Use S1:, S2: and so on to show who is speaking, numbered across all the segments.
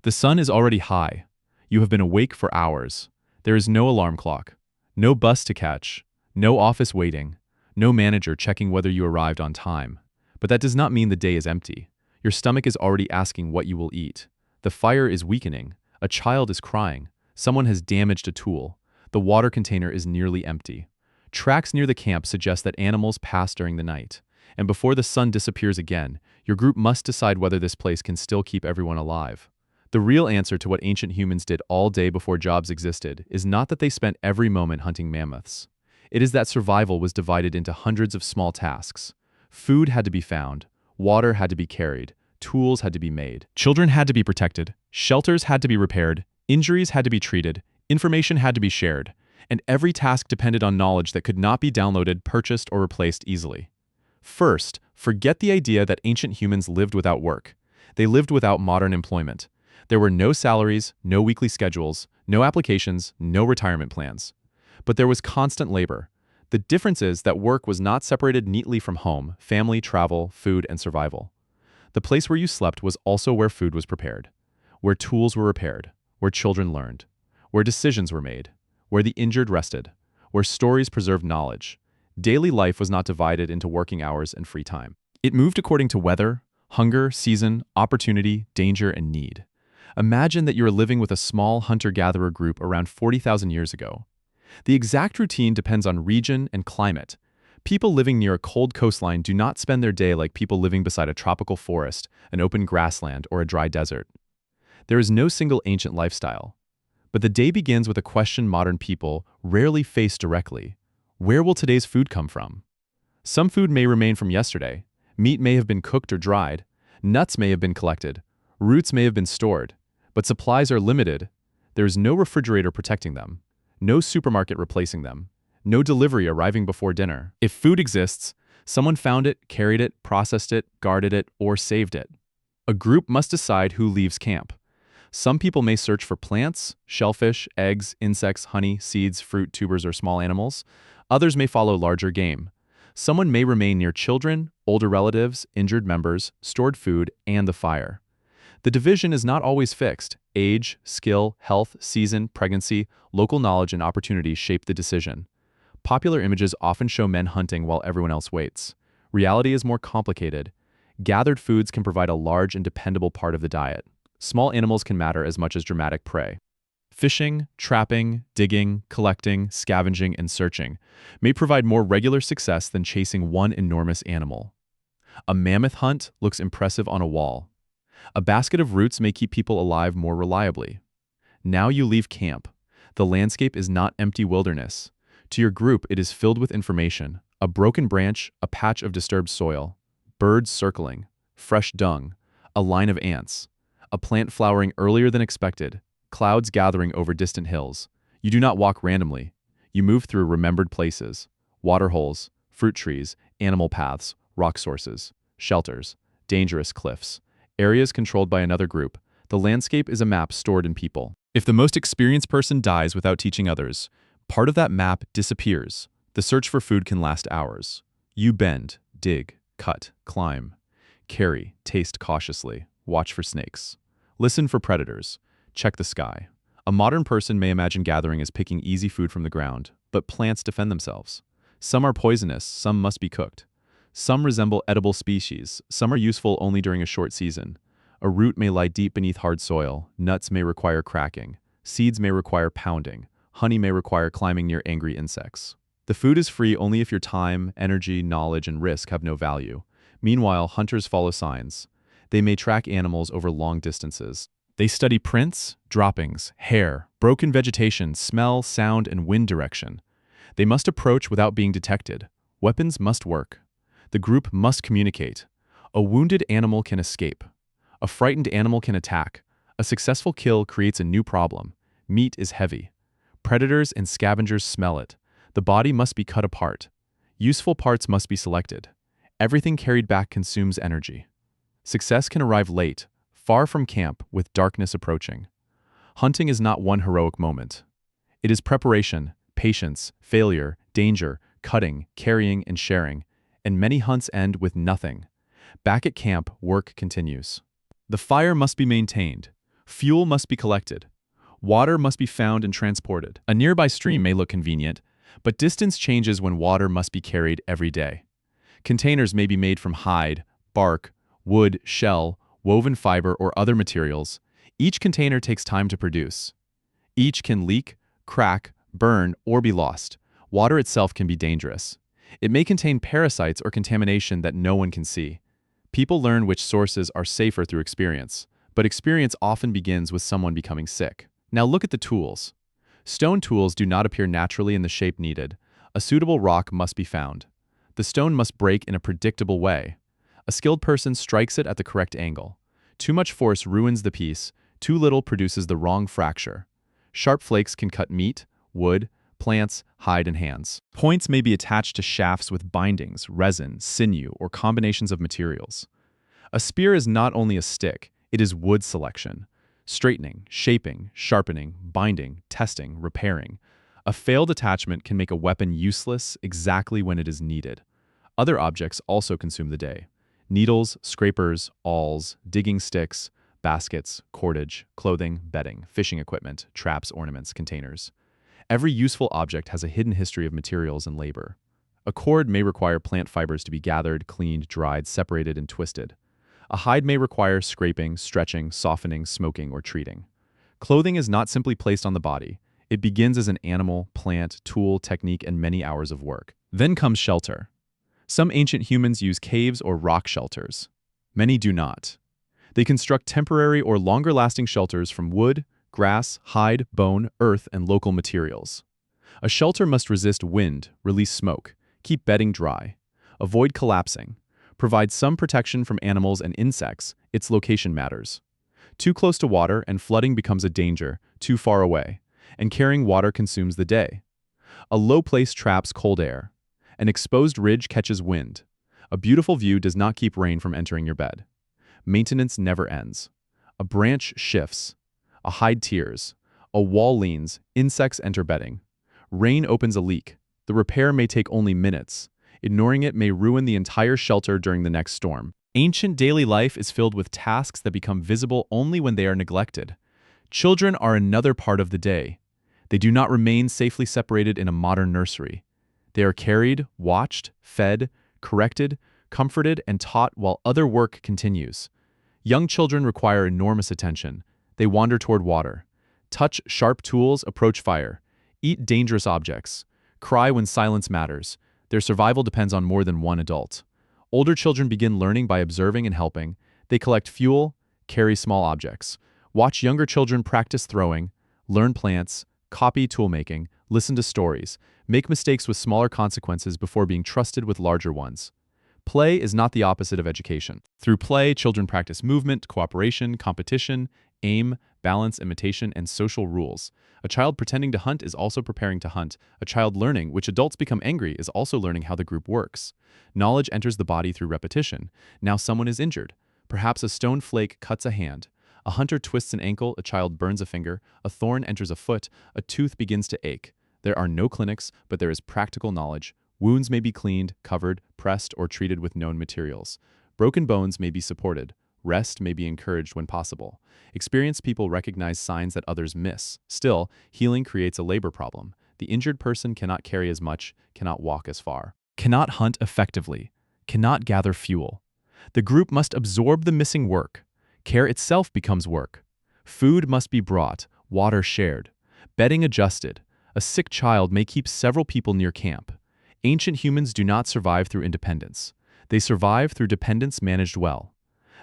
S1: The sun is already high. You have been awake for hours. There is no alarm clock, no bus to catch, no office waiting, no manager checking whether you arrived on time. But that does not mean the day is empty. Your stomach is already asking what you will eat. The fire is weakening. A child is crying. Someone has damaged a tool. The water container is nearly empty. Tracks near the camp suggest that animals pass during the night. And before the sun disappears again, your group must decide whether this place can still keep everyone alive. The real answer to what ancient humans did all day before jobs existed is not that they spent every moment hunting mammoths. It is that survival was divided into hundreds of small tasks. Food had to be found, water had to be carried, tools had to be made. Children had to be protected, shelters had to be repaired, injuries had to be treated, information had to be shared, and every task depended on knowledge that could not be downloaded, purchased, or replaced easily. First, forget the idea that ancient humans lived without work. They lived without modern employment. There were no salaries, no weekly schedules, no applications, no retirement plans. But there was constant labor. The difference is that work was not separated neatly from home, family, travel, food, and survival. The place where you slept was also where food was prepared, where tools were repaired, where children learned, where decisions were made, where the injured rested, where stories preserved knowledge. Daily life was not divided into working hours and free time. It moved according to weather, hunger, season, opportunity, danger, and need. Imagine that you are living with a small hunter-gatherer group around 40,000 years ago. The exact routine depends on region and climate. People living near a cold coastline do not spend their day like people living beside a tropical forest, an open grassland, or a dry desert. There is no single ancient lifestyle. But the day begins with a question modern people rarely face directly. Where will today's food come from? Some food may remain from yesterday. Meat may have been cooked or dried. Nuts may have been collected. Roots may have been stored. But supplies are limited. There is no refrigerator protecting them, no supermarket replacing them, no delivery arriving before dinner. If food exists, someone found it, carried it, processed it, guarded it, or saved it. A group must decide who leaves camp. Some people may search for plants, shellfish, eggs, insects, honey, seeds, fruit, tubers, or small animals. Others may follow larger game. Someone may remain near children, older relatives, injured members, stored food, and the fire. The division is not always fixed. Age, skill, health, season, pregnancy, local knowledge, and opportunity shape the decision. Popular images often show men hunting while everyone else waits. Reality is more complicated. Gathered foods can provide a large and dependable part of the diet. Small animals can matter as much as dramatic prey. Fishing, trapping, digging, collecting, scavenging, and searching may provide more regular success than chasing one enormous animal. A mammoth hunt looks impressive on a wall. A basket of roots may keep people alive more reliably. Now you leave camp. The landscape is not empty wilderness. To your group, it is filled with information. A broken branch, a patch of disturbed soil, birds circling, fresh dung, a line of ants, a plant flowering earlier than expected, clouds gathering over distant hills. You do not walk randomly. You move through remembered places, water holes, fruit trees, animal paths, rock sources, shelters, dangerous cliffs, areas controlled by another group. The landscape is a map stored in people. If the most experienced person dies without teaching others, part of that map disappears. The search for food can last hours. You bend, dig, cut, climb, carry, taste cautiously, watch for snakes. Listen for predators. Check the sky. A modern person may imagine gathering as picking easy food from the ground, but plants defend themselves. Some are poisonous, some must be cooked. Some resemble edible species, some are useful only during a short season. A root may lie deep beneath hard soil, nuts may require cracking, seeds may require pounding, honey may require climbing near angry insects. The food is free only if your time, energy, knowledge, and risk have no value. Meanwhile, hunters follow signs. They may track animals over long distances. They study prints, droppings, hair, broken vegetation, smell, sound, and wind direction. They must approach without being detected. Weapons must work. The group must communicate. A wounded animal can escape. A frightened animal can attack. A successful kill creates a new problem. Meat is heavy. Predators and scavengers smell it. The body must be cut apart. Useful parts must be selected. Everything carried back consumes energy. Success can arrive late, far from camp, with darkness approaching. Hunting is not one heroic moment. It is preparation, patience, failure, danger, cutting, carrying, and sharing. And many hunts end with nothing. Back at camp, work continues. The fire must be maintained. Fuel must be collected. Water must be found and transported. A nearby stream may look convenient, but distance changes when water must be carried every day. Containers may be made from hide, bark, wood, shell, woven fiber, or other materials. Each container takes time to produce. Each can leak, crack, burn, or be lost. Water itself can be dangerous. It may contain parasites or contamination that no one can see. People learn which sources are safer through experience, but experience often begins with someone becoming sick. Now look at the tools. Stone tools do not appear naturally in the shape needed. A suitable rock must be found. The stone must break in a predictable way. A skilled person strikes it at the correct angle. Too much force ruins the piece, too little produces the wrong fracture. Sharp flakes can cut meat, wood, plants, hide, and hands. Points may be attached to shafts with bindings, resin, sinew, or combinations of materials. A spear is not only a stick, it is wood selection. Straightening, shaping, sharpening, binding, testing, repairing. A failed attachment can make a weapon useless exactly when it is needed. Other objects also consume the day. Needles, scrapers, awls, digging sticks, baskets, cordage, clothing, bedding, fishing equipment, traps, ornaments, containers. Every useful object has a hidden history of materials and labor. A cord may require plant fibers to be gathered, cleaned, dried, separated, and twisted. A hide may require scraping, stretching, softening, smoking, or treating. Clothing is not simply placed on the body. It begins as an animal, plant, tool, technique, and many hours of work. Then comes shelter. Some ancient humans use caves or rock shelters. Many do not. They construct temporary or longer-lasting shelters from wood, grass, hide, bone, earth, and local materials. A shelter must resist wind, release smoke, keep bedding dry, avoid collapsing, provide some protection from animals and insects. Its location matters. Too close to water and flooding becomes a danger, too far away, and carrying water consumes the day. A low place traps cold air. An exposed ridge catches wind. A beautiful view does not keep rain from entering your bed. Maintenance never ends. A branch shifts. A hide tears. A wall leans. Insects enter bedding. Rain opens a leak. The repair may take only minutes. Ignoring it may ruin the entire shelter during the next storm. Ancient daily life is filled with tasks that become visible only when they are neglected. Children are another part of the day. They do not remain safely separated in a modern nursery. They are carried, watched, fed, corrected, comforted, and taught while other work continues. Young children require enormous attention. They wander toward water, touch sharp tools, approach fire, eat dangerous objects, cry when silence matters. Their survival depends on more than one adult. Older children begin learning by observing and helping. They collect fuel, carry small objects. Watch younger children practice throwing, learn plants, copy toolmaking, listen to stories, make mistakes with smaller consequences before being trusted with larger ones. Play is not the opposite of education. Through play, children practice movement, cooperation, competition, aim, balance, imitation, and social rules. A child pretending to hunt is also preparing to hunt. A child learning, which adults become angry, is also learning how the group works. Knowledge enters the body through repetition. Now someone is injured. Perhaps a stone flake cuts a hand. A hunter twists an ankle, a child burns a finger, a thorn enters a foot, a tooth begins to ache. There are no clinics, but there is practical knowledge. Wounds may be cleaned, covered, pressed, or treated with known materials. Broken bones may be supported. Rest may be encouraged when possible. Experienced people recognize signs that others miss. Still, healing creates a labor problem. The injured person cannot carry as much, cannot walk as far, cannot hunt effectively, cannot gather fuel. The group must absorb the missing work. Care itself becomes work. Food must be brought, water shared, bedding adjusted. A sick child may keep several people near camp. Ancient humans do not survive through independence. They survive through dependence managed well.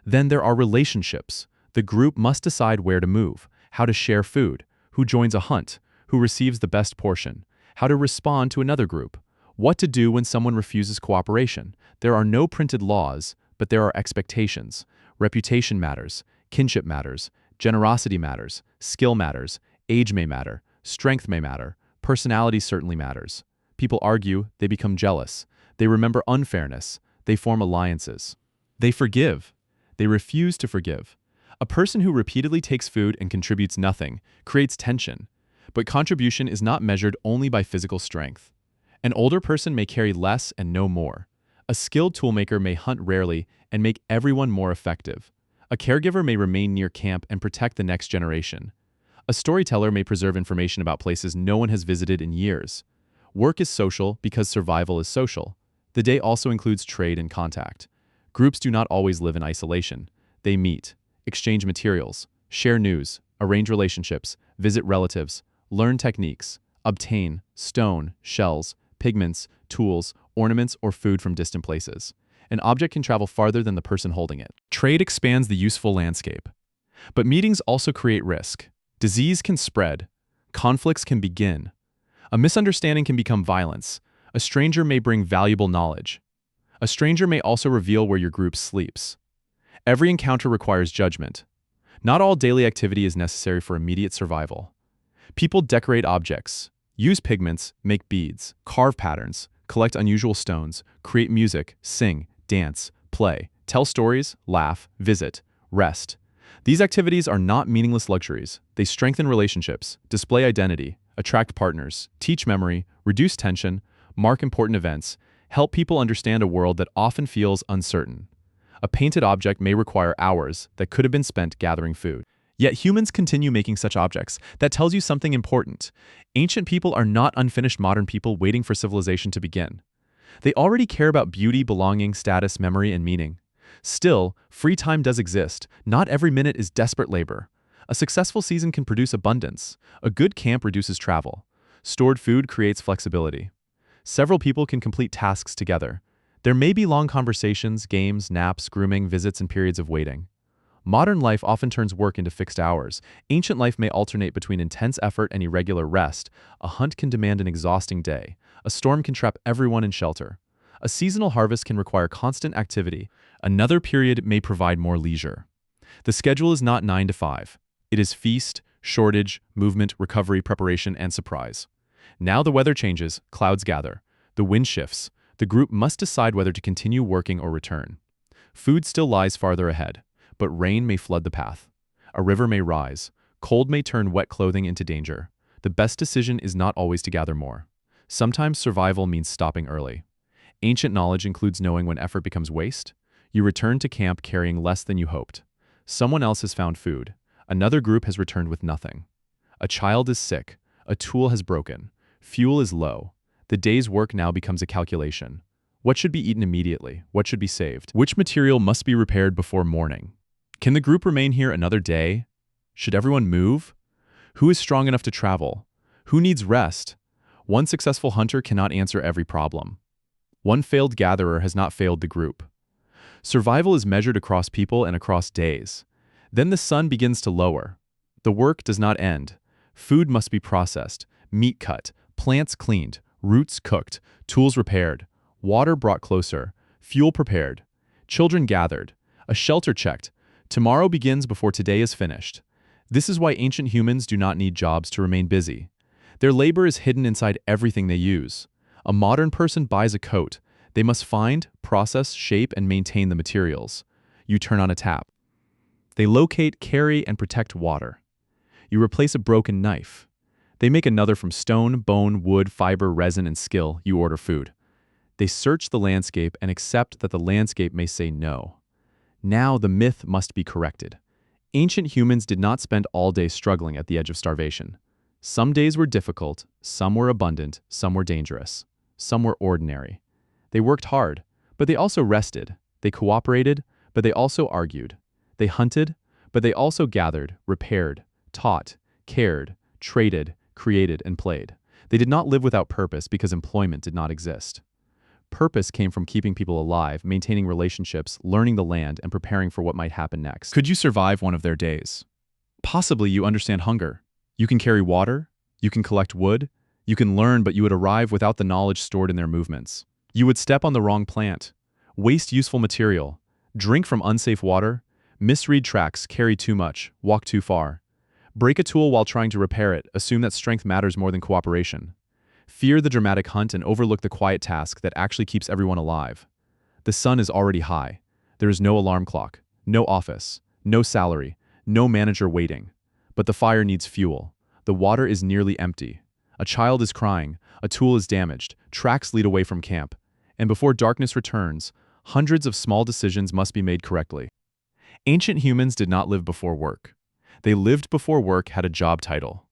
S1: Then there are relationships. The group must decide where to move, how to share food, who joins a hunt, who receives the best portion, how to respond to another group, what to do when someone refuses cooperation. There are no printed laws, but there are expectations. Reputation matters, kinship matters, generosity matters, skill matters, age may matter, strength may matter, personality certainly matters. People argue, they become jealous, they remember unfairness, they form alliances. They forgive. They refuse to forgive. A person who repeatedly takes food and contributes nothing creates tension, but contribution is not measured only by physical strength. An older person may carry less and know more. A skilled toolmaker may hunt rarely and make everyone more effective. A caregiver may remain near camp and protect the next generation. A storyteller may preserve information about places no one has visited in years. Work is social because survival is social. The day also includes trade and contact. Groups do not always live in isolation. They meet, exchange materials, share news, arrange relationships, visit relatives, learn techniques, obtain stone, shells, pigments, tools, ornaments, or food from distant places. An object can travel farther than the person holding it. Trade expands the useful landscape. But meetings also create risk. Disease can spread. Conflicts can begin. A misunderstanding can become violence. A stranger may bring valuable knowledge. A stranger may also reveal where your group sleeps. Every encounter requires judgment. Not all daily activity is necessary for immediate survival. People decorate objects, use pigments, make beads, carve patterns, collect unusual stones, create music, sing, dance, play, tell stories, laugh, visit, rest. These activities are not meaningless luxuries. They strengthen relationships, display identity, attract partners, teach memory, reduce tension, mark important events, help people understand a world that often feels uncertain. A painted object may require hours that could have been spent gathering food. Yet humans continue making such objects. That tells you something important. Ancient people are not unfinished modern people waiting for civilization to begin. They already care about beauty, belonging, status, memory, and meaning. Still, free time does exist. Not every minute is desperate labor. A successful season can produce abundance. A good camp reduces travel. Stored food creates flexibility. Several people can complete tasks together. There may be long conversations, games, naps, grooming, visits, and periods of waiting. Modern life often turns work into fixed hours. Ancient life may alternate between intense effort and irregular rest. A hunt can demand an exhausting day. A storm can trap everyone in shelter. A seasonal harvest can require constant activity. Another period may provide more leisure. The schedule is not 9 to 5. It is feast, shortage, movement, recovery, preparation, and surprise. Now the weather changes, clouds gather. The wind shifts. The group must decide whether to continue working or return. Food still lies farther ahead, but rain may flood the path. A river may rise. Cold may turn wet clothing into danger. The best decision is not always to gather more. Sometimes survival means stopping early. Ancient knowledge includes knowing when effort becomes waste. You return to camp carrying less than you hoped. Someone else has found food. Another group has returned with nothing. A child is sick. A tool has broken. Fuel is low. The day's work now becomes a calculation. What should be eaten immediately? What should be saved? Which material must be repaired before morning? Can the group remain here another day? Should everyone move? Who is strong enough to travel? Who needs rest? One successful hunter cannot answer every problem. One failed gatherer has not failed the group. Survival is measured across people and across days. Then the sun begins to lower. The work does not end. Food must be processed, meat cut, plants cleaned, roots cooked, tools repaired, water brought closer, fuel prepared, children gathered, a shelter checked. Tomorrow begins before today is finished. This is why ancient humans do not need jobs to remain busy. Their labor is hidden inside everything they use. A modern person buys a coat. They must find, process, shape, and maintain the materials. You turn on a tap. They locate, carry, and protect water. You replace a broken knife. They make another from stone, bone, wood, fiber, resin, and skill. You order food. They search the landscape and accept that the landscape may say no. Now the myth must be corrected. Ancient humans did not spend all day struggling at the edge of starvation. Some days were difficult, some were abundant, some were dangerous, some were ordinary. They worked hard, but they also rested. They cooperated, but they also argued. They hunted, but they also gathered, repaired, taught, cared, traded, created, and played. They did not live without purpose because employment did not exist. Purpose came from keeping people alive, maintaining relationships, learning the land, and preparing for what might happen next. Could you survive one of their days? Possibly you understand hunger. You can carry water, you can collect wood, you can learn, but you would arrive without the knowledge stored in their movements. You would step on the wrong plant, waste useful material, drink from unsafe water, misread tracks, carry too much, walk too far. Break a tool while trying to repair it, assume that strength matters more than cooperation. Fear the dramatic hunt and overlook the quiet task that actually keeps everyone alive. The sun is already high. There is no alarm clock, no office, no salary, no manager waiting. But the fire needs fuel. The water is nearly empty. A child is crying, a tool is damaged, tracks lead away from camp. And before darkness returns, hundreds of small decisions must be made correctly. Ancient humans did not live before work. They lived before work had a job title.